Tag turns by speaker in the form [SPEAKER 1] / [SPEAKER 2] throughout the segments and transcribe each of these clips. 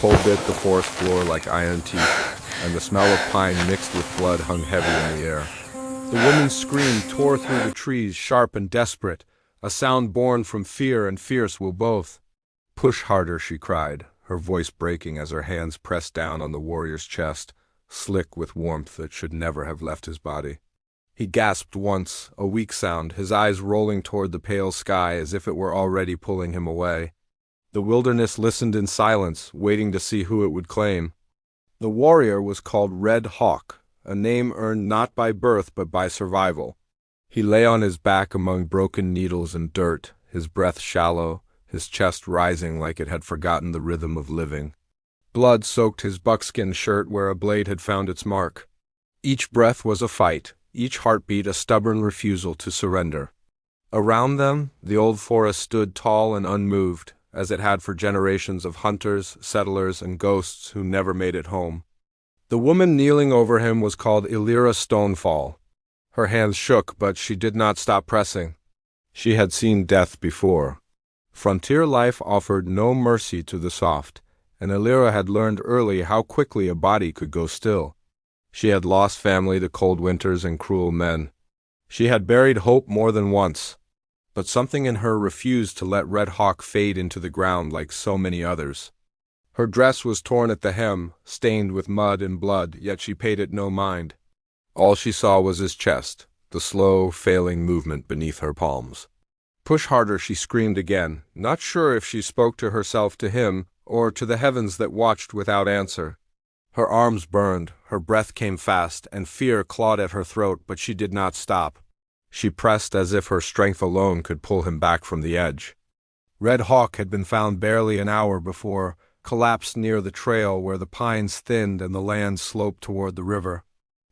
[SPEAKER 1] cold bit the forest floor like iron teeth, and the smell of pine mixed with blood hung heavy in the air. The woman's scream tore through the trees, sharp and desperate, a sound born from fear and fierce will both. "Push harder," she cried, her voice breaking as her hands pressed down on the warrior's chest, slick with warmth that should never have left his body. He gasped once, a weak sound, his eyes rolling toward the pale sky as if it were already pulling him away. The wilderness listened in silence, waiting to see who it would claim. The warrior was called Red Hawk, a name earned not by birth but by survival. He lay on his back among broken needles and dirt, his breath shallow, his chest rising like it had forgotten the rhythm of living. Blood soaked his buckskin shirt where a blade had found its mark. Each breath was a fight, each heartbeat a stubborn refusal to surrender. Around them, the old forest stood tall and unmoved, as it had for generations of hunters, settlers, and ghosts who never made it home. The woman kneeling over him was called Elira Stonefall. Her hands shook, but she did not stop pressing. She had seen death before. Frontier life offered no mercy to the soft, and Elira had learned early how quickly a body could go still. She had lost family to cold winters and cruel men. She had buried hope more than once, but something in her refused to let Red Hawk fade into the ground like so many others. Her dress was torn at the hem, stained with mud and blood, yet she paid it no mind. All she saw was his chest, the slow, failing movement beneath her palms. "Push harder," she screamed again, not sure if she spoke to herself, to him, or to the heavens that watched without answer. Her arms burned, her breath came fast, and fear clawed at her throat, but she did not stop. She pressed as if her strength alone could pull him back from the edge. Red Hawk had been found barely an hour before, collapsed near the trail where the pines thinned and the land sloped toward the river.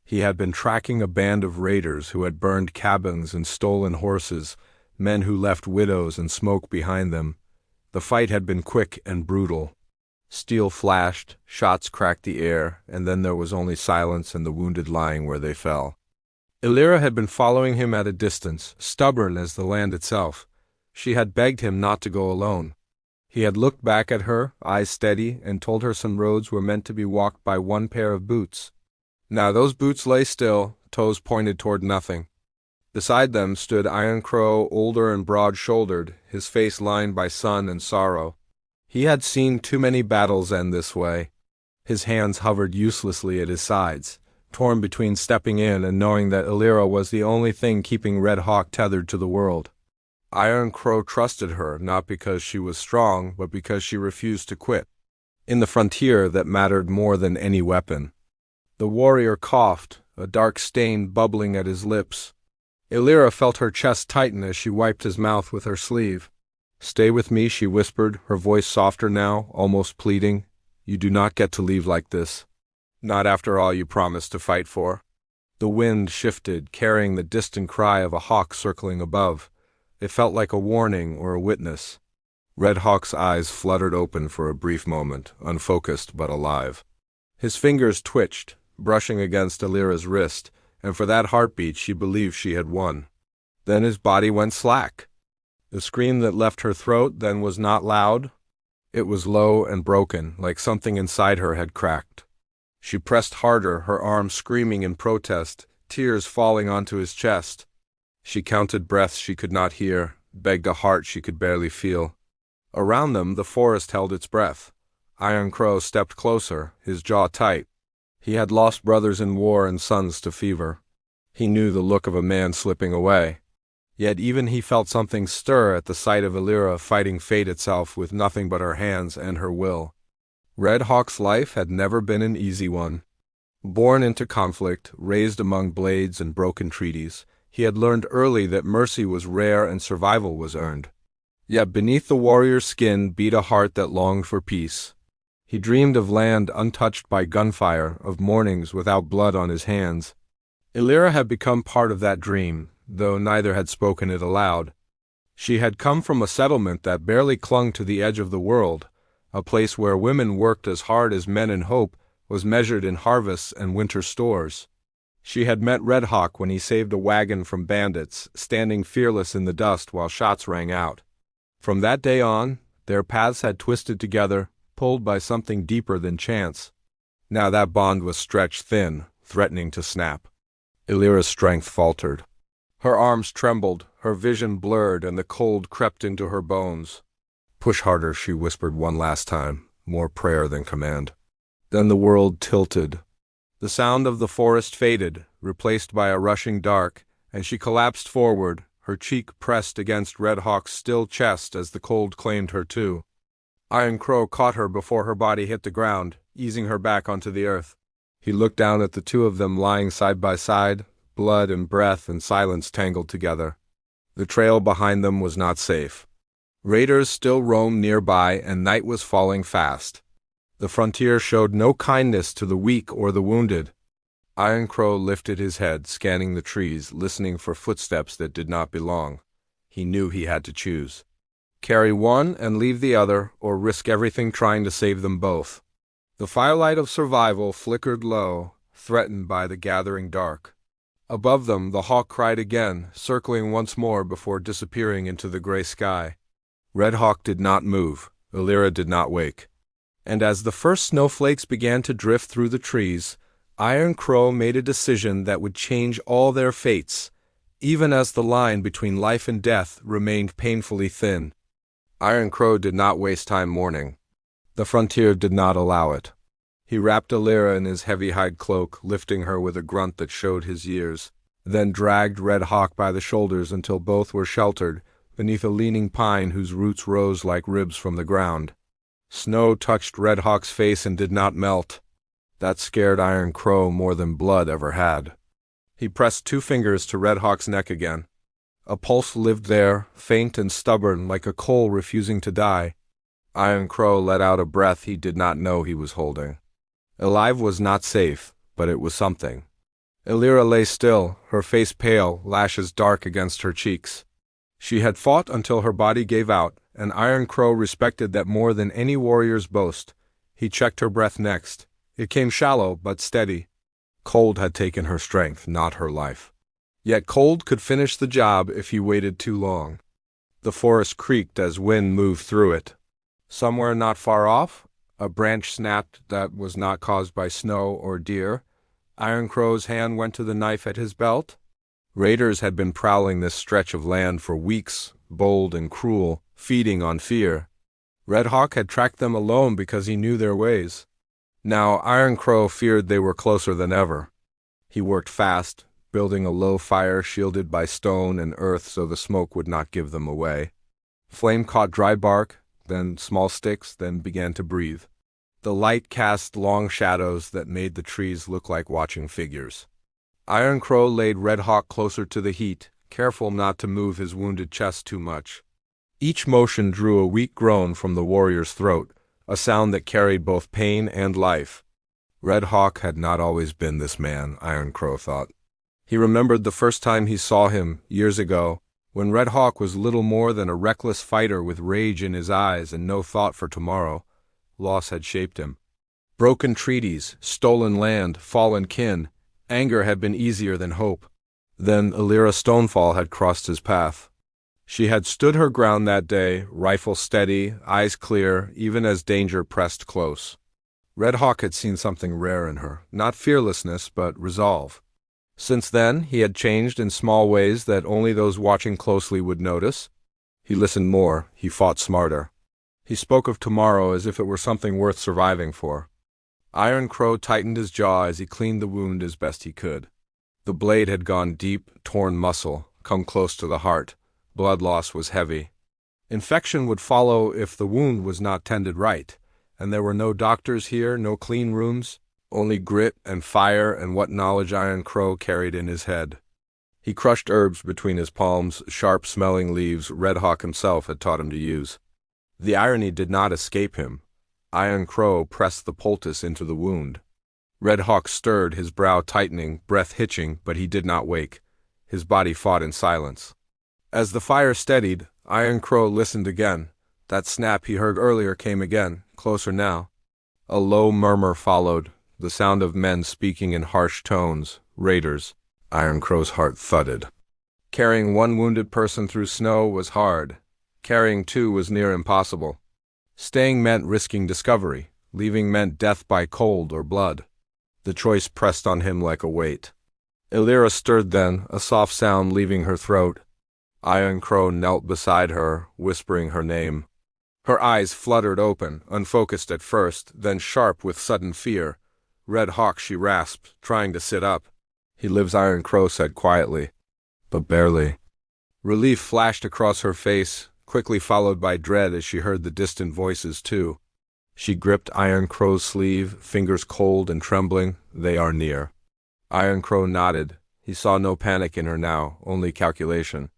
[SPEAKER 1] He had been tracking a band of raiders who had burned cabins and stolen horses, men who left widows and smoke behind them. The fight had been quick and brutal. Steel flashed, shots cracked the air, and then there was only silence and the wounded lying where they fell. Elira had been following him at a distance, stubborn as the land itself. She had begged him not to go alone. He had looked back at her, eyes steady, and told her some roads were meant to be walked by one pair of boots. Now those boots lay still, toes pointed toward nothing. Beside them stood Iron Crow, older and broad-shouldered, his face lined by sun and sorrow. He had seen too many battles end this way. His hands hovered uselessly at his sides, torn between stepping in and knowing that Elira was the only thing keeping Red Hawk tethered to the world. Iron Crow trusted her, not because she was strong, but because she refused to quit. In the frontier, that mattered more than any weapon. The warrior coughed, a dark stain bubbling at his lips. Elira felt her chest tighten as she wiped his mouth with her sleeve. "Stay with me," she whispered, her voice softer now, almost pleading. "You do not get to leave like this. Not after all you promised to fight for." The wind shifted, carrying the distant cry of a hawk circling above. It felt like a warning or a witness. Red Hawk's eyes fluttered open for a brief moment, unfocused but alive. His fingers twitched, brushing against Elira's wrist, and for that heartbeat she believed she had won. Then his body went slack. The scream that left her throat then was not loud. It was low and broken, like something inside her had cracked. She pressed harder, her arms screaming in protest, tears falling onto his chest. She counted breaths she could not hear, begged a heart she could barely feel. Around them, the forest held its breath. Iron Crow stepped closer, his jaw tight. He had lost brothers in war and sons to fever. He knew the look of a man slipping away. Yet even he felt something stir at the sight of Elira fighting fate itself with nothing but her hands and her will. Red Hawk's life had never been an easy one. Born into conflict, raised among blades and broken treaties, he had learned early that mercy was rare and survival was earned. Yet beneath the warrior's skin beat a heart that longed for peace. He dreamed of land untouched by gunfire, of mornings without blood on his hands. Elira had become part of that dream, though neither had spoken it aloud. She had come from a settlement that barely clung to the edge of the world, a place where women worked as hard as men, and hope was measured in harvests and winter stores. She had met Red Hawk when he saved a wagon from bandits, standing fearless in the dust while shots rang out. From that day on, their paths had twisted together, pulled by something deeper than chance. Now that bond was stretched thin, threatening to snap. Illyra's strength faltered. Her arms trembled, her vision blurred, and the cold crept into her bones. "Push harder," she whispered one last time, more prayer than command. Then the world tilted. The sound of the forest faded, replaced by a rushing dark, and she collapsed forward, her cheek pressed against Red Hawk's still chest as the cold claimed her too. Iron Crow caught her before her body hit the ground, easing her back onto the earth. He looked down at the two of them lying side by side, blood and breath and silence tangled together. The trail behind them was not safe. Raiders still roamed nearby, and night was falling fast. The frontier showed no kindness to the weak or the wounded. Iron Crow lifted his head, scanning the trees, listening for footsteps that did not belong. He knew he had to choose. Carry one and leave the other, or risk everything trying to save them both. The firelight of survival flickered low, threatened by the gathering dark. Above them, the hawk cried again, circling once more before disappearing into the gray sky. Red Hawk did not move. Illyra did not wake. And as the first snowflakes began to drift through the trees, Iron Crow made a decision that would change all their fates, even as the line between life and death remained painfully thin. Iron Crow did not waste time mourning. The frontier did not allow it. He wrapped Illyra in his heavy hide cloak, lifting her with a grunt that showed his years, then dragged Red Hawk by the shoulders until both were sheltered beneath a leaning pine whose roots rose like ribs from the ground. Snow touched Red Hawk's face and did not melt. That scared Iron Crow more than blood ever had. He pressed 2 fingers to Red Hawk's neck again. A pulse lived there, faint and stubborn, like a coal refusing to die. Iron Crow let out a breath he did not know he was holding. Alive was not safe, but it was something. Illyra lay still, her face pale, lashes dark against her cheeks. She had fought until her body gave out, and Iron Crow respected that more than any warrior's boast. He checked her breath next. It came shallow but steady. Cold had taken her strength, not her life. Yet cold could finish the job if he waited too long. The forest creaked as wind moved through it. Somewhere not far off, a branch snapped that was not caused by snow or deer. Iron Crow's hand went to the knife at his belt. Raiders had been prowling this stretch of land for weeks, bold and cruel, feeding on fear. Red Hawk had tracked them alone because he knew their ways. Now Iron Crow feared they were closer than ever. He worked fast, building a low fire shielded by stone and earth so the smoke would not give them away. Flame caught dry bark, then small sticks, then began to breathe. The light cast long shadows that made the trees look like watching figures. Iron Crow laid Red Hawk closer to the heat, careful not to move his wounded chest too much. Each motion drew a weak groan from the warrior's throat, a sound that carried both pain and life. Red Hawk had not always been this man, Iron Crow thought. He remembered the first time he saw him, years ago, when Red Hawk was little more than a reckless fighter with rage in his eyes and no thought for tomorrow. Loss had shaped him. Broken treaties, stolen land, fallen kin. Anger had been easier than hope. Then Illyra Stonefall had crossed his path. She had stood her ground that day, rifle steady, eyes clear, even as danger pressed close. Red Hawk had seen something rare in her, not fearlessness, but resolve. Since then, he had changed in small ways that only those watching closely would notice. He listened more, he fought smarter. He spoke of tomorrow as if it were something worth surviving for. Iron Crow tightened his jaw as he cleaned the wound as best he could. The blade had gone deep, torn muscle, come close to the heart. Blood loss was heavy. Infection would follow if the wound was not tended right, and there were no doctors here, no clean rooms, only grit and fire and what knowledge Iron Crow carried in his head. He crushed herbs between his palms, sharp-smelling leaves Red Hawk himself had taught him to use. The irony did not escape him. Iron Crow pressed the poultice into the wound. Red Hawk stirred, his brow tightening, breath hitching, but he did not wake. His body fought in silence. As the fire steadied, Iron Crow listened again. That snap he heard earlier came again, closer now. A low murmur followed, the sound of men speaking in harsh tones, raiders. Iron Crow's heart thudded. Carrying one wounded person through snow was hard. Carrying 2 was near impossible. Staying meant risking discovery. Leaving meant death by cold or blood. The choice pressed on him like a weight. Illyra stirred then, a soft sound leaving her throat. Iron Crow knelt beside her, whispering her name. Her eyes fluttered open, unfocused at first, then sharp with sudden fear. Red Hawk, she rasped, trying to sit up. He lives, Iron Crow said quietly. But barely. Relief flashed across her face, quickly followed by dread as she heard the distant voices too. She gripped Iron Crow's sleeve, fingers cold and trembling. They are near. Iron Crow nodded. He saw no panic in her now, only calculation.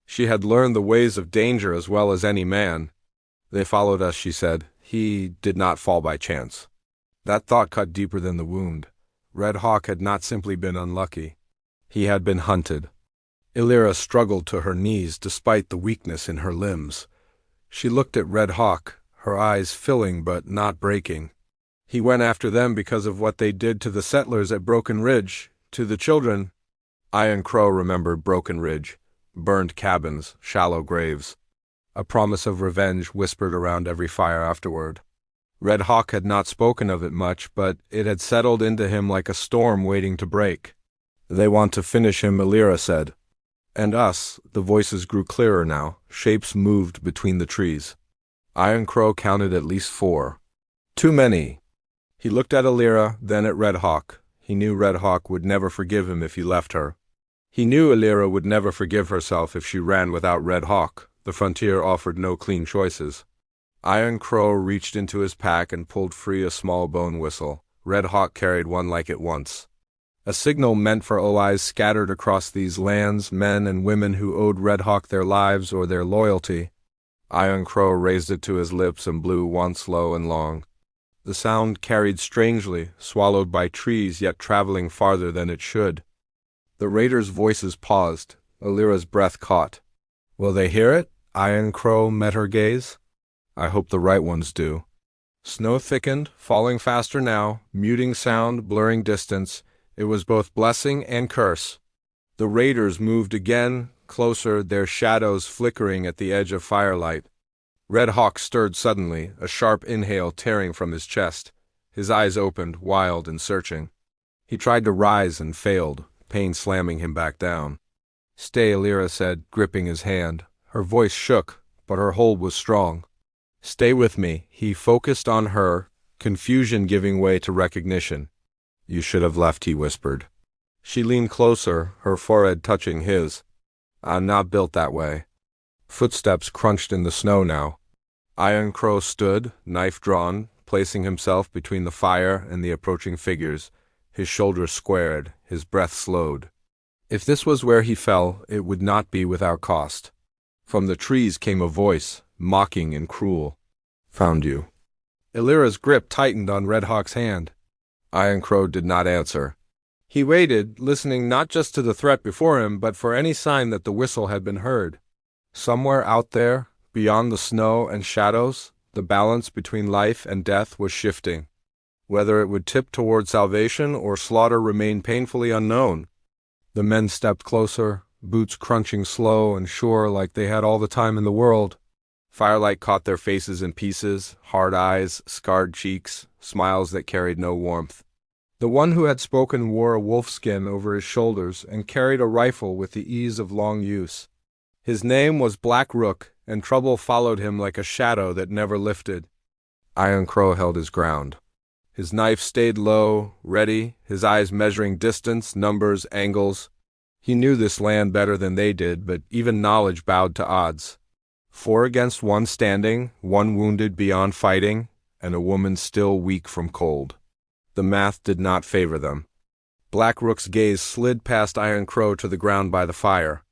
[SPEAKER 1] She had learned the ways of danger as well as any man. They followed us, she said. He did not fall by chance. That thought cut deeper than the wound. Red Hawk had not simply been unlucky. He had been hunted. Illyra struggled to her knees despite the weakness in her limbs. She looked at Red Hawk, her eyes filling but not breaking. He went after them because of what they did to the settlers at Broken Ridge, to the children. Iron Crow remembered Broken Ridge, burned cabins, shallow graves. A promise of revenge whispered around every fire afterward. Red Hawk had not spoken of it much, but it had settled into him like a storm waiting to break. They want to finish him, Illyra said. And us. The voices grew clearer now. Shapes moved between the trees. Iron Crow counted at least 4. Too many. He looked at Illyra, then at Red Hawk. He knew Red Hawk would never forgive him if he left her. He knew Illyra would never forgive herself if she ran without Red Hawk. The frontier offered no clean choices. Iron Crow reached into his pack and pulled free a small bone whistle. Red Hawk carried one like it once. A signal meant for OIs scattered across these lands, men and women who owed Red Hawk their lives or their loyalty. Iron Crow raised it to his lips and blew once low and long. The sound carried strangely, swallowed by trees yet traveling farther than it should. The raiders' voices paused. Illyra's breath caught. Will they hear it? Iron Crow met her gaze. I hope the right ones do. Snow thickened, falling faster now, muting sound, blurring distance. It was both blessing and curse. The raiders moved again, closer, their shadows flickering at the edge of firelight. Red Hawk stirred suddenly, a sharp inhale tearing from his chest. His eyes opened, wild and searching. He tried to rise and failed, pain slamming him back down. Stay, Illyra said, gripping his hand. Her voice shook, but her hold was strong. Stay with me. He focused on her, confusion giving way to recognition. You should have left, he whispered. She leaned closer, her forehead touching his. I'm not built that way. Footsteps crunched in the snow now. Iron Crow stood, knife drawn, placing himself between the fire and the approaching figures. His shoulders squared, his breath slowed. If this was where he fell, it would not be without cost. From the trees came a voice, mocking and cruel. Found you. Illyra's grip tightened on Red Hawk's hand. Iron Crow did not answer. He waited, listening not just to the threat before him, but for any sign that the whistle had been heard. Somewhere out there, beyond the snow and shadows, the balance between life and death was shifting. Whether it would tip toward salvation or slaughter remained painfully unknown. The men stepped closer, boots crunching slow and sure like they had all the time in the world. Firelight caught their faces in pieces, hard eyes, scarred cheeks, smiles that carried no warmth. The one who had spoken wore a wolfskin over his shoulders and carried a rifle with the ease of long use. His name was Black Rook, and trouble followed him like a shadow that never lifted. Iron Crow held his ground. His knife stayed low, ready, his eyes measuring distance, numbers, angles. He knew this land better than they did, but even knowledge bowed to odds. 4 against 1 standing, 1 wounded beyond fighting, and a woman still weak from cold. The math did not favor them. Black Rook's gaze slid past Iron Crow to the ground by the fire.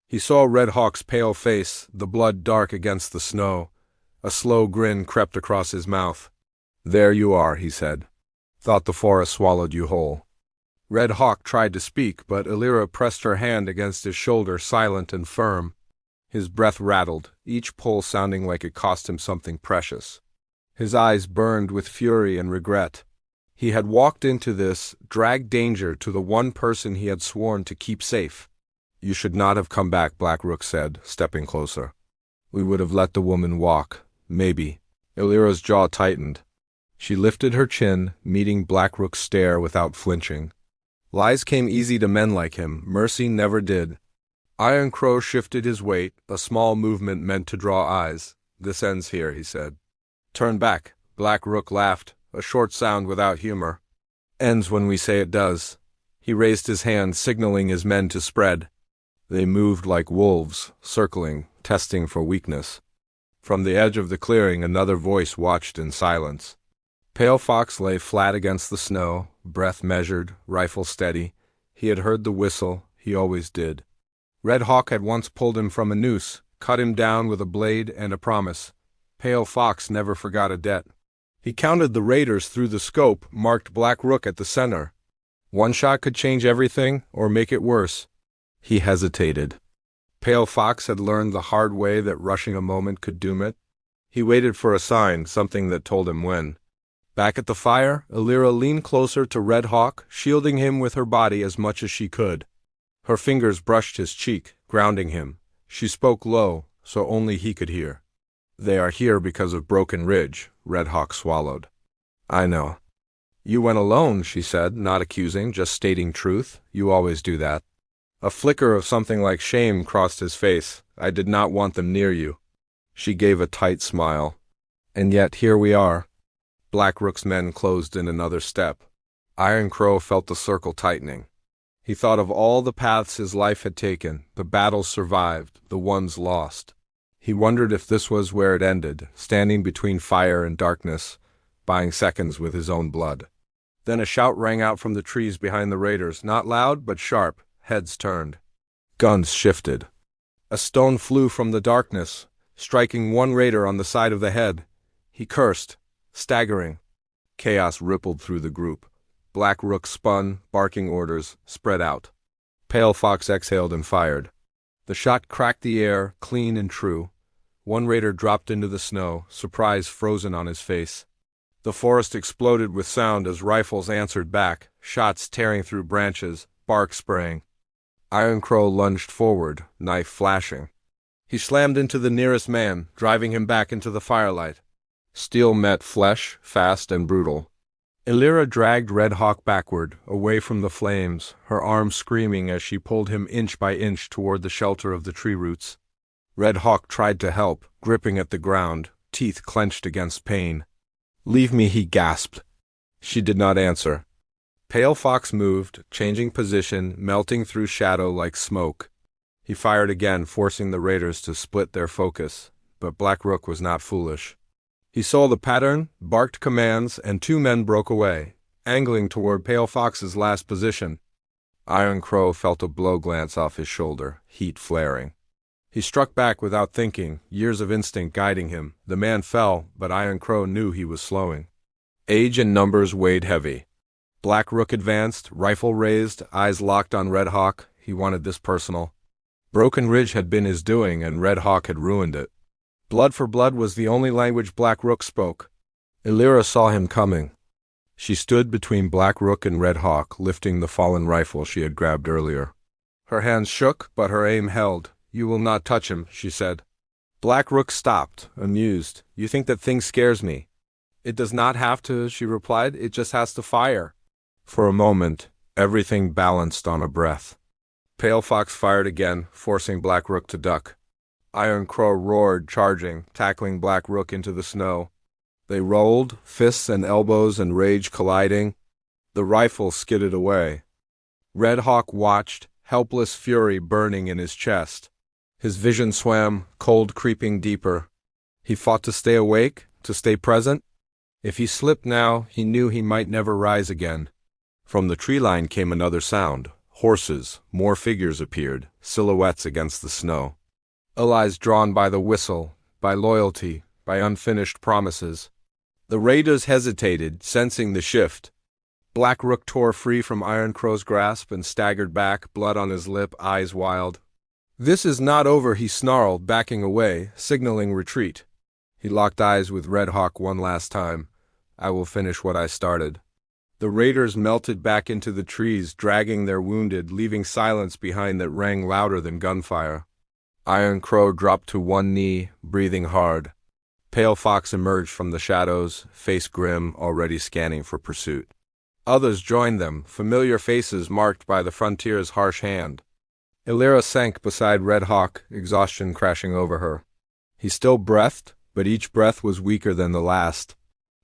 [SPEAKER 1] He saw Red Hawk's pale face, the blood dark against the snow. A slow grin crept across his mouth. There you are, he said. Thought the forest swallowed you whole. Red Hawk tried to speak, but Illyra pressed her hand against his shoulder, silent and firm. His breath rattled, each pull sounding like it cost him something precious. His eyes burned with fury and regret. He had walked into this, dragged danger to the one person he had sworn to keep safe. You should not have come back, Black Rook said, stepping closer. We would have let the woman walk, maybe. Illyra's jaw tightened. She lifted her chin, meeting Blackrook's stare without flinching. Lies came easy to men like him, mercy never did. Iron Crow shifted his weight, a small movement meant to draw eyes. "This ends here," he said. "Turn back." Blackrook laughed, a short sound without humor. "Ends when we say it does." He raised his hand, signaling his men to spread. They moved like wolves, circling, testing for weakness. From the edge of the clearing, another voice watched in silence. Pale Fox lay flat against the snow, breath measured, rifle steady. He had heard the whistle, he always did. Red Hawk had once pulled him from a noose, cut him down with a blade and a promise. Pale Fox never forgot a debt. He counted the raiders through the scope, marked Blackrook at the center. One shot could change everything, or make it worse. He hesitated. Pale Fox had learned the hard way that rushing a moment could doom it. He waited for a sign, something that told him when. Back at the fire, Illyra leaned closer to Red Hawk, shielding him with her body as much as she could. Her fingers brushed his cheek, grounding him. She spoke low, so only he could hear. "They are here because of Broken Ridge," Red Hawk swallowed. "I know." "You went alone," she said, not accusing, just stating truth. "You always do that." A flicker of something like shame crossed his face. "I did not want them near you." She gave a tight smile. "And yet here we are." Blackrook's men closed in another step. Iron Crow felt the circle tightening. He thought of all the paths his life had taken, the battles survived, the ones lost. He wondered if this was where it ended, standing between fire and darkness, buying seconds with his own blood. Then a shout rang out from the trees behind the raiders, not loud but sharp. Heads turned. Guns shifted. A stone flew from the darkness, striking one raider on the side of the head. He cursed, staggering. Chaos rippled through the group. Blackrook spun, barking orders, spread out. Pale Fox exhaled and fired. The shot cracked the air, clean and true. One raider dropped into the snow, surprise frozen on his face. The forest exploded with sound as rifles answered back, shots tearing through branches, bark spraying. Iron Crow lunged forward, knife flashing. He slammed into the nearest man, driving him back into the firelight. Steel met flesh, fast and brutal. Illyra dragged Red Hawk backward, away from the flames, her arms screaming as she pulled him inch by inch toward the shelter of the tree roots. Red Hawk tried to help, gripping at the ground, teeth clenched against pain. "Leave me," he gasped. She did not answer. Pale Fox moved, changing position, melting through shadow like smoke. He fired again, forcing the raiders to split their focus, but Blackrook was not foolish. He saw the pattern, barked commands, and two men broke away, angling toward Pale Fox's last position. Iron Crow felt a blow glance off his shoulder, heat flaring. He struck back without thinking, years of instinct guiding him. The man fell, but Iron Crow knew he was slowing. Age and numbers weighed heavy. Blackrook advanced, rifle raised, eyes locked on Red Hawk. He wanted this personal. Broken Ridge had been his doing, and Red Hawk had ruined it. Blood for blood was the only language Blackrook spoke. Illyra saw him coming. She stood between Blackrook and Red Hawk, lifting the fallen rifle she had grabbed earlier. Her hands shook, but her aim held. "You will not touch him," she said. Blackrook stopped, amused. "You think that thing scares me?" "It does not have to," she replied. "It just has to fire." For a moment, everything balanced on a breath. Pale Fox fired again, forcing Blackrook to duck. Iron Crow roared, charging, tackling Blackrook into the snow. They rolled, fists and elbows and rage colliding. The rifle skidded away. Red Hawk watched, helpless fury burning in his chest. His vision swam, cold creeping deeper. He fought to stay awake, to stay present. If he slipped now, he knew he might never rise again. From the tree line came another sound. Horses, more figures appeared, silhouettes against the snow. Allies drawn by the whistle, by loyalty, by unfinished promises. The raiders hesitated, sensing the shift. Blackrook tore free from Iron Crow's grasp and staggered back, blood on his lip, eyes wild. "This is not over," he snarled, backing away, signaling retreat. He locked eyes with Red Hawk one last time. "I will finish what I started." The raiders melted back into the trees, dragging their wounded, leaving silence behind that rang louder than gunfire. Iron Crow dropped to one knee, breathing hard. Pale Fox emerged from the shadows, face grim, already scanning for pursuit. Others joined them, familiar faces marked by the frontier's harsh hand. Illyra sank beside Red Hawk, exhaustion crashing over her. He still breathed, but each breath was weaker than the last.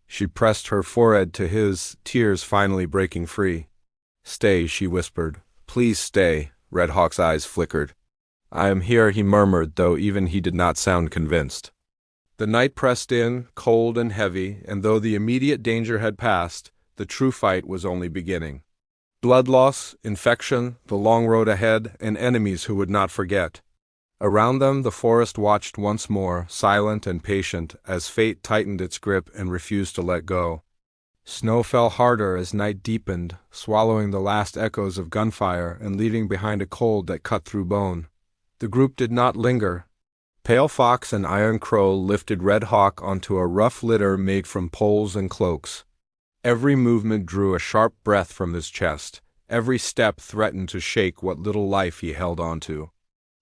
[SPEAKER 1] She pressed her forehead to his, tears finally breaking free. "Stay," she whispered. "Please stay." Red Hawk's eyes flickered. "I am here," he murmured, though even he did not sound convinced. The night pressed in, cold and heavy, and though the immediate danger had passed, the true fight was only beginning. Blood loss, infection, the long road ahead, and enemies who would not forget. Around them the forest watched once more, silent and patient, as fate tightened its grip and refused to let go. Snow fell harder as night deepened, swallowing the last echoes of gunfire and leaving behind a cold that cut through bone. The group did not linger. Pale Fox and Iron Crow lifted Red Hawk onto a rough litter made from poles and cloaks. Every movement drew a sharp breath from his chest. Every step threatened to shake what little life he held onto.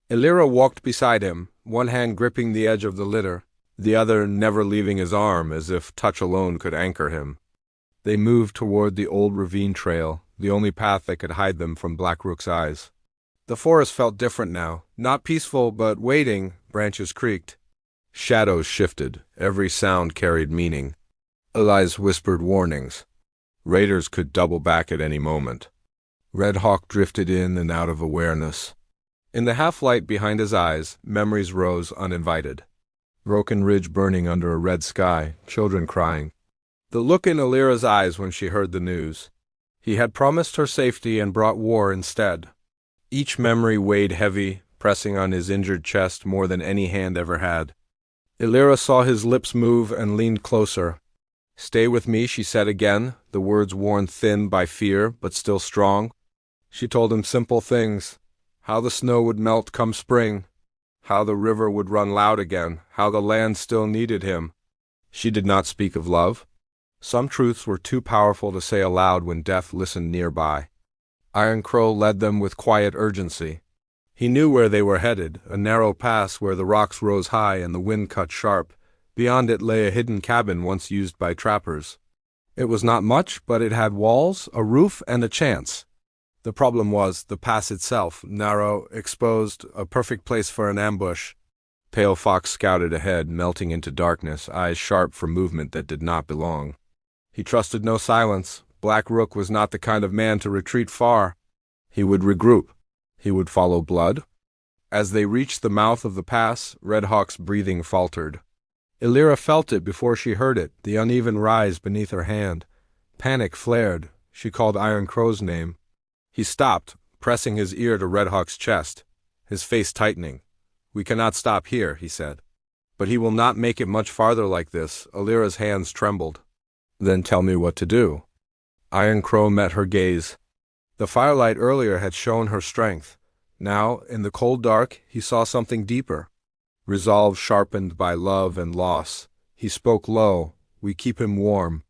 [SPEAKER 1] Illyra walked beside him, one hand gripping the edge of the litter, the other never leaving his arm, as if touch alone could anchor him. They moved toward the old ravine trail, the only path that could hide them from Black Rook's eyes. The forest felt different now, not peaceful but waiting. Branches creaked. Shadows shifted, every sound carried meaning. Eli's whispered warnings. Raiders could double back at any moment. Red Hawk drifted in and out of awareness. In the half-light behind his eyes, memories rose uninvited. Broken Ridge burning under a red sky, children crying. The look in Illyra's eyes when she heard the news. He had promised her safety and brought war instead. Each memory weighed heavy, pressing on his injured chest more than any hand ever had. Illyra saw his lips move and leaned closer. "Stay with me," she said again, the words worn thin by fear, but still strong. She told him simple things. How the snow would melt come spring. How the river would run loud again. How the land still needed him. She did not speak of love. Some truths were too powerful to say aloud when death listened nearby. Iron Crow led them with quiet urgency. He knew where they were headed, a narrow pass where the rocks rose high and the wind cut sharp. Beyond it lay a hidden cabin once used by trappers. It was not much, but it had walls, a roof, and a chance. The problem was the pass itself, narrow, exposed, a perfect place for an ambush. Pale Fox scouted ahead, melting into darkness, eyes sharp for movement that did not belong. He trusted no silence. Black Rook was not the kind of man to retreat far. He would regroup. He would follow blood. As they reached the mouth of the pass, Red Hawk's breathing faltered. Illyra felt it before she heard it, the uneven rise beneath her hand. Panic flared. She called Iron Crow's name. He stopped, pressing his ear to Red Hawk's chest, his face tightening. "We cannot stop here," he said. "But he will not make it much farther like this." Illyra's hands trembled. "Then tell me what to do." Iron Crow met her gaze. The firelight earlier had shown her strength. Now, in the cold dark, he saw something deeper. Resolve sharpened by love and loss. He spoke low. "We keep him warm.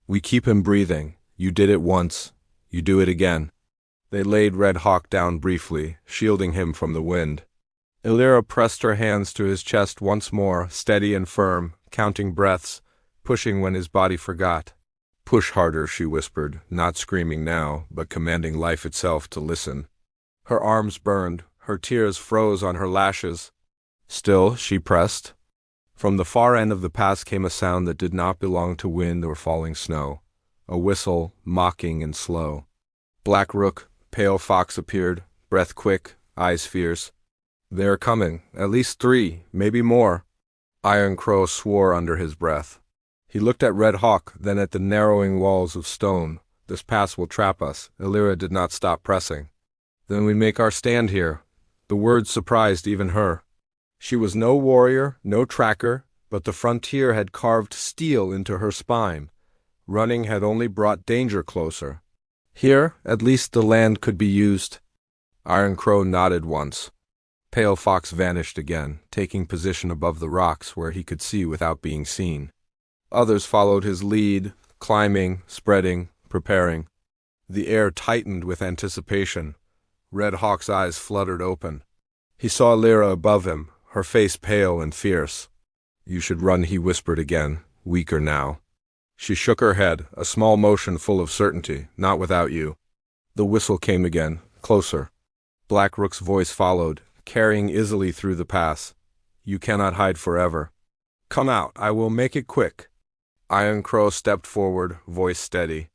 [SPEAKER 1] We keep him breathing. You did it once. You do it again." They laid Red Hawk down briefly, shielding him from the wind. Illyra pressed her hands to his chest once more, steady and firm, counting breaths, pushing when his body forgot. "Push harder," she whispered, not screaming now, but commanding life itself to listen. Her arms burned, her tears froze on her lashes. Still, she pressed. From the far end of the pass came a sound that did not belong to wind or falling snow. A whistle, mocking and slow. Black Rook, Pale Fox appeared, breath quick, eyes fierce. "They are coming, at least 3, maybe more." Iron Crow swore under his breath. He looked at Red Hawk, then at the narrowing walls of stone. "This pass will trap us." Illyra did not stop pressing. "Then we make our stand here." The words surprised even her. She was no warrior, no tracker, but the frontier had carved steel into her spine. Running had only brought danger closer. Here, at least the land could be used. Iron Crow nodded once. Pale Fox vanished again, taking position above the rocks where he could see without being seen. Others followed his lead, climbing, spreading, preparing. The air tightened with anticipation. Red Hawk's eyes fluttered open. He saw Illyra above him, her face pale and fierce. You should run, he whispered again, weaker now. She shook her head, a small motion full of certainty. Not without you. The whistle came again, closer. Black Rook's voice followed, carrying easily through the pass. You cannot hide forever. Come out, I will make it quick. Iron Crow stepped forward, voice steady.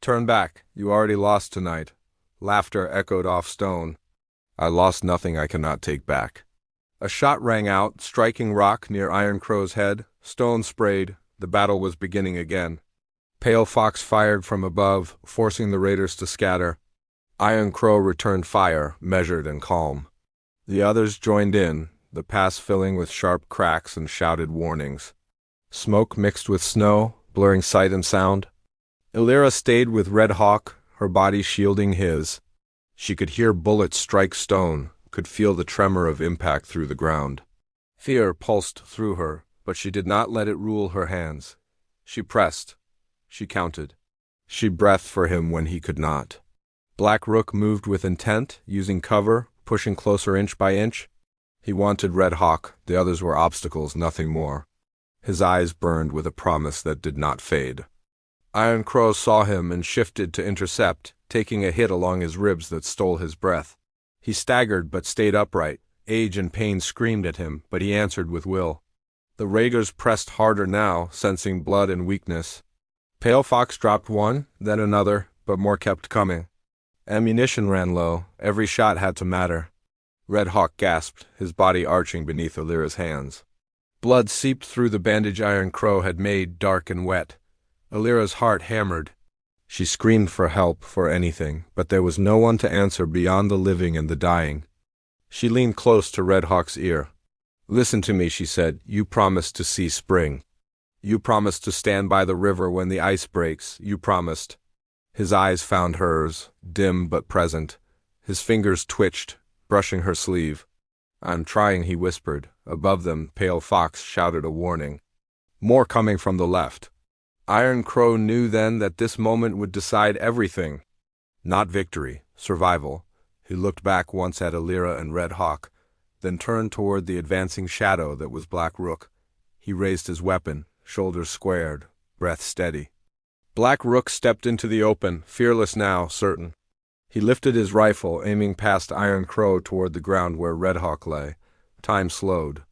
[SPEAKER 1] Turn back, you already lost tonight. Laughter echoed off stone. I lost nothing I cannot take back. A shot rang out, striking rock near Iron Crow's head. Stone sprayed. The battle was beginning again. Pale Fox fired from above, forcing the raiders to scatter. Iron Crow returned fire, measured and calm. The others joined in, the pass filling with sharp cracks and shouted warnings. Smoke mixed with snow, blurring sight and sound. Illyra stayed with Red Hawk, her body shielding his. She could hear bullets strike stone, could feel the tremor of impact through the ground. Fear pulsed through her, but she did not let it rule her hands. She pressed. She counted. She breathed for him when he could not. Black Rook moved with intent, using cover, pushing closer inch by inch. He wanted Red Hawk, the others were obstacles, nothing more. His eyes burned with a promise that did not fade. Iron Crow saw him and shifted to intercept, taking a hit along his ribs that stole his breath. He staggered but stayed upright. Age and pain screamed at him, but he answered with will. The raiders pressed harder now, sensing blood and weakness. Pale Fox dropped one, then another, but more kept coming. Ammunition ran low. Every shot had to matter. Red Hawk gasped, his body arching beneath Illyra's hands. Blood seeped through the bandage Iron Crow had made dark and wet. Illyra's heart hammered. She screamed for help, for anything, but there was no one to answer beyond the living and the dying. She leaned close to Red Hawk's ear. Listen to me, she said. You promised to see spring. You promised to stand by the river when the ice breaks. You promised. His eyes found hers, dim but present. His fingers twitched, brushing her sleeve. I'm trying, he whispered. Above them, Pale Fox shouted a warning. More coming from the left. Iron Crow knew then that this moment would decide everything. Not victory, survival. He looked back once at Illyra and Red Hawk, then turned toward the advancing shadow that was Black Rook. He raised his weapon, shoulders squared, breath steady. Black Rook stepped into the open, fearless now, certain. He lifted his rifle, aiming past Iron Crow toward the ground where Red Hawk lay. Time slowed.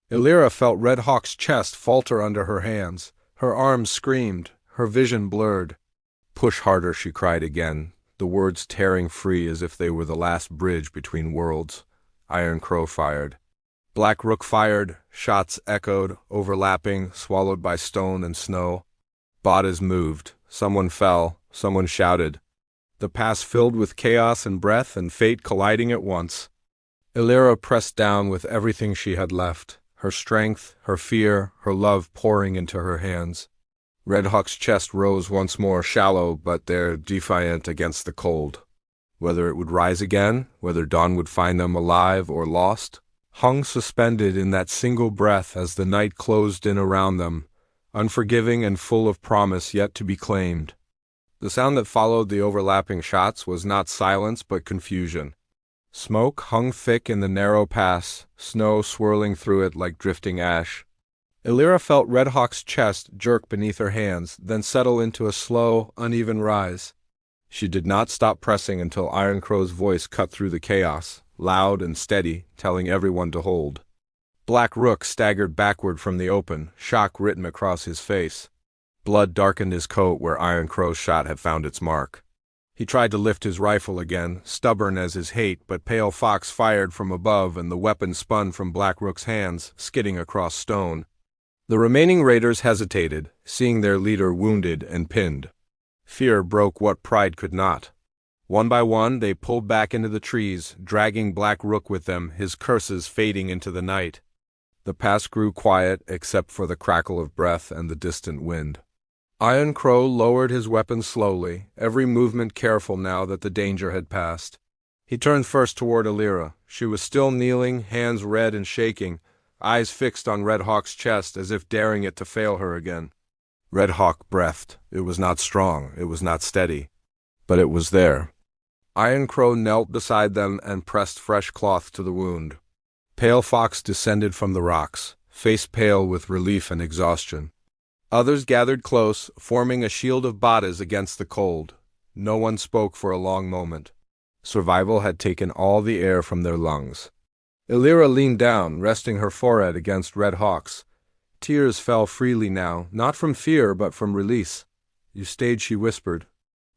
[SPEAKER 1] Illyra felt Red Hawk's chest falter under her hands. Her arms screamed, her vision blurred. Push harder, she cried again, the words tearing free as if they were the last bridge between worlds. Iron Crow fired. Black Rook fired, shots echoed, overlapping, swallowed by stone and snow. Bodies moved, someone fell, someone shouted. The pass filled with chaos and breath and fate colliding at once. Illyra pressed down with everything she had left, her strength, her fear, her love pouring into her hands. Red Hawk's chest rose once more, shallow but there, defiant against the cold. Whether it would rise again, whether dawn would find them alive or lost, hung suspended in that single breath as the night closed in around them, unforgiving and full of promise yet to be claimed. The sound that followed the overlapping shots was not silence but confusion. Smoke hung thick in the narrow pass, snow swirling through it like drifting ash. Illyra felt Red Hawk's chest jerk beneath her hands, then settle into a slow, uneven rise. She did not stop pressing until Iron Crow's voice cut through the chaos, loud and steady, telling everyone to hold. Black Rook staggered backward from the open, shock written across his face. Blood darkened his coat where Iron Crow's shot had found its mark. He tried to lift his rifle again, stubborn as his hate, but Pale Fox fired from above and the weapon spun from Black Rook's hands, skidding across stone. The remaining raiders hesitated, seeing their leader wounded and pinned. Fear broke what pride could not. One by one, they pulled back into the trees, dragging Black Rook with them, his curses fading into the night. The pass grew quiet, except for the crackle of breath and the distant wind. Iron Crow lowered his weapon slowly, every movement careful now that the danger had passed. He turned first toward Illyra. She was still kneeling, hands red and shaking, eyes fixed on Red Hawk's chest as if daring it to fail her again. Red Hawk breathed. It was not strong, it was not steady, but it was there. Iron Crow knelt beside them and pressed fresh cloth to the wound. Pale Fox descended from the rocks, face pale with relief and exhaustion. Others gathered close, forming a shield of bodies against the cold. No one spoke for a long moment. Survival had taken all the air from their lungs. Illyra leaned down, resting her forehead against Red Hawk's. Tears fell freely now, not from fear but from release. "You stayed," she whispered.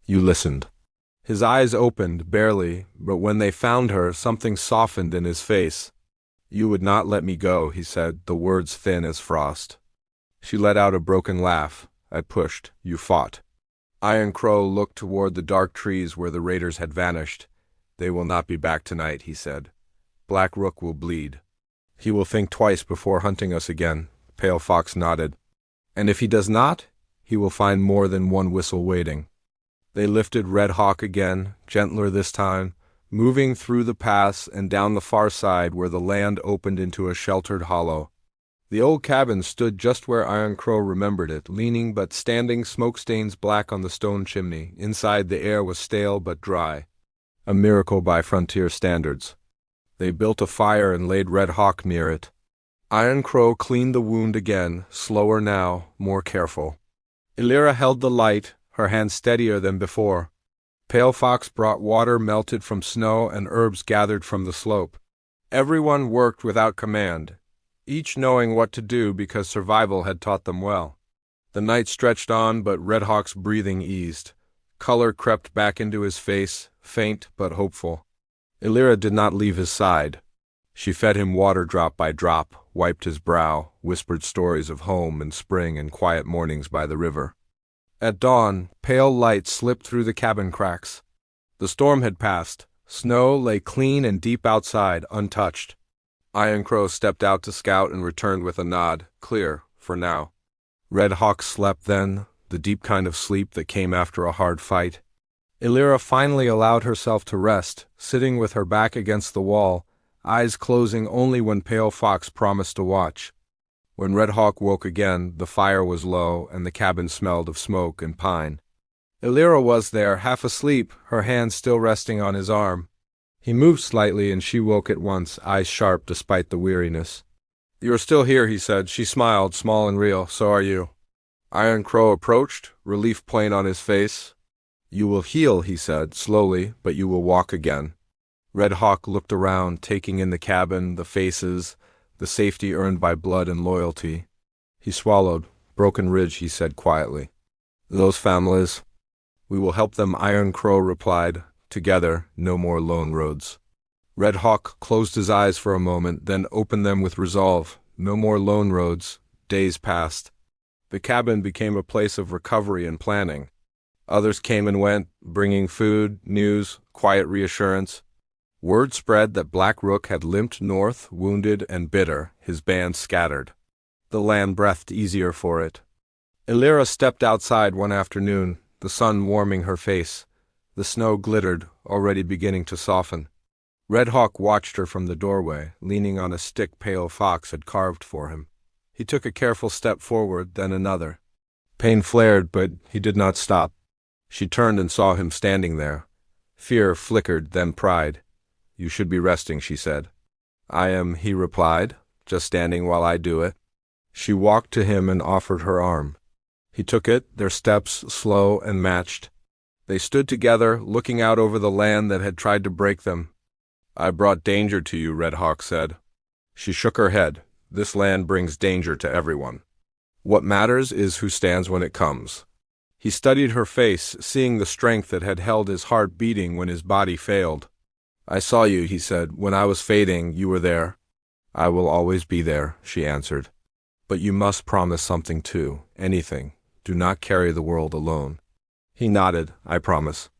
[SPEAKER 1] "You listened." His eyes opened, barely, but when they found her, something softened in his face. "You would not let me go," he said, the words thin as frost. She let out a broken laugh. "I pushed. You fought." Iron Crow looked toward the dark trees where the raiders had vanished. "They will not be back tonight," he said. "Black Rook will bleed. He will think twice before hunting us again." Pale Fox nodded. "And if he does not, he will find more than one whistle waiting." They lifted Red Hawk again, gentler this time, moving through the paths and down the far side where the land opened into a sheltered hollow. The old cabin stood just where Iron Crow remembered it, leaning but standing, smoke stains black on the stone chimney. Inside, the air was stale but dry. A miracle by frontier standards. They built a fire and laid Red Hawk near it. Iron Crow cleaned the wound again, slower now, more careful. Illyra held the light, her hand steadier than before. Pale Fox brought water melted from snow and herbs gathered from the slope. Everyone worked without command, each knowing what to do because survival had taught them well. The night stretched on, but Red Hawk's breathing eased. Color crept back into his face, faint but hopeful. Illyra did not leave his side. She fed him water drop by drop, wiped his brow, whispered stories of home and spring and quiet mornings by the river. At dawn, pale light slipped through the cabin cracks. The storm had passed. Snow lay clean and deep outside, untouched. Iron Crow stepped out to scout and returned with a nod. Clear, for now. Red Hawk slept then, the deep kind of sleep that came after a hard fight. Illyra finally allowed herself to rest, sitting with her back against the wall, eyes closing only when Pale Fox promised to watch. When Red Hawk woke again, the fire was low and the cabin smelled of smoke and pine. Illyra was there, half asleep, her hand still resting on his arm. He moved slightly and she woke at once, eyes sharp despite the weariness. "You are still here," he said. She smiled, small and real. "So are you." Iron Crow approached, relief plain on his face. "You will heal," he said, slowly, "but you will walk again." Red Hawk looked around, taking in the cabin, the faces, the safety earned by blood and loyalty. He swallowed. "Broken Ridge," he said quietly. "Those families, we will help them," Iron Crow replied. "Together, no more lone roads." Red Hawk closed his eyes for a moment, then opened them with resolve. No more lone roads. Days passed. The cabin became a place of recovery and planning. Others came and went, bringing food, news, quiet reassurance. Word spread that Black Rook had limped north, wounded and bitter, his band scattered. The land breathed easier for it. Illyra stepped outside one afternoon, the sun warming her face. The snow glittered, already beginning to soften. Red Hawk watched her from the doorway, leaning on a stick Pale Fox had carved for him. He took a careful step forward, then another. Pain flared, but he did not stop. She turned and saw him standing there. Fear flickered, then pride. "You should be resting," she said. "I am," he replied, "just standing while I do it." She walked to him and offered her arm. He took it, their steps slow and matched. They stood together, looking out over the land that had tried to break them. "I brought danger to you," Red Hawk said. She shook her head. "This land brings danger to everyone. What matters is who stands when it comes." He studied her face, seeing the strength that had held his heart beating when his body failed. "I saw you," he said. "When I was fading, you were there." "I will always be there," she answered. "But you must promise something too, anything. Do not carry the world alone." He nodded. "I promise."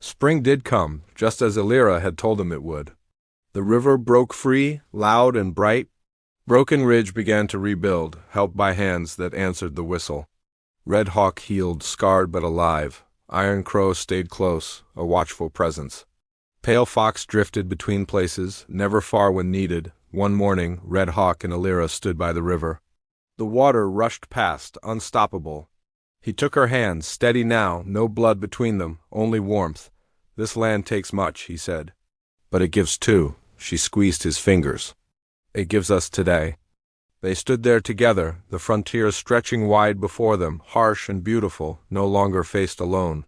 [SPEAKER 1] Spring did come, just as Illyra had told him it would. The river broke free, loud and bright. Broken Ridge began to rebuild, helped by hands that answered the whistle. Red Hawk healed, scarred but alive. Iron Crow stayed close, a watchful presence. Pale Fox drifted between places, never far when needed. One morning, Red Hawk and Illyra stood by the river. The water rushed past, unstoppable. He took her hand, steady now, no blood between them, only warmth. "This land takes much," he said. "But it gives too." She squeezed his fingers. "It gives us today." They stood there together, the frontier stretching wide before them, harsh and beautiful, no longer faced alone.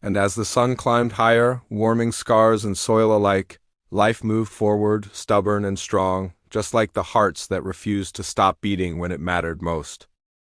[SPEAKER 1] And as the sun climbed higher, warming scars and soil alike, life moved forward, stubborn and strong, just like the hearts that refused to stop beating when it mattered most.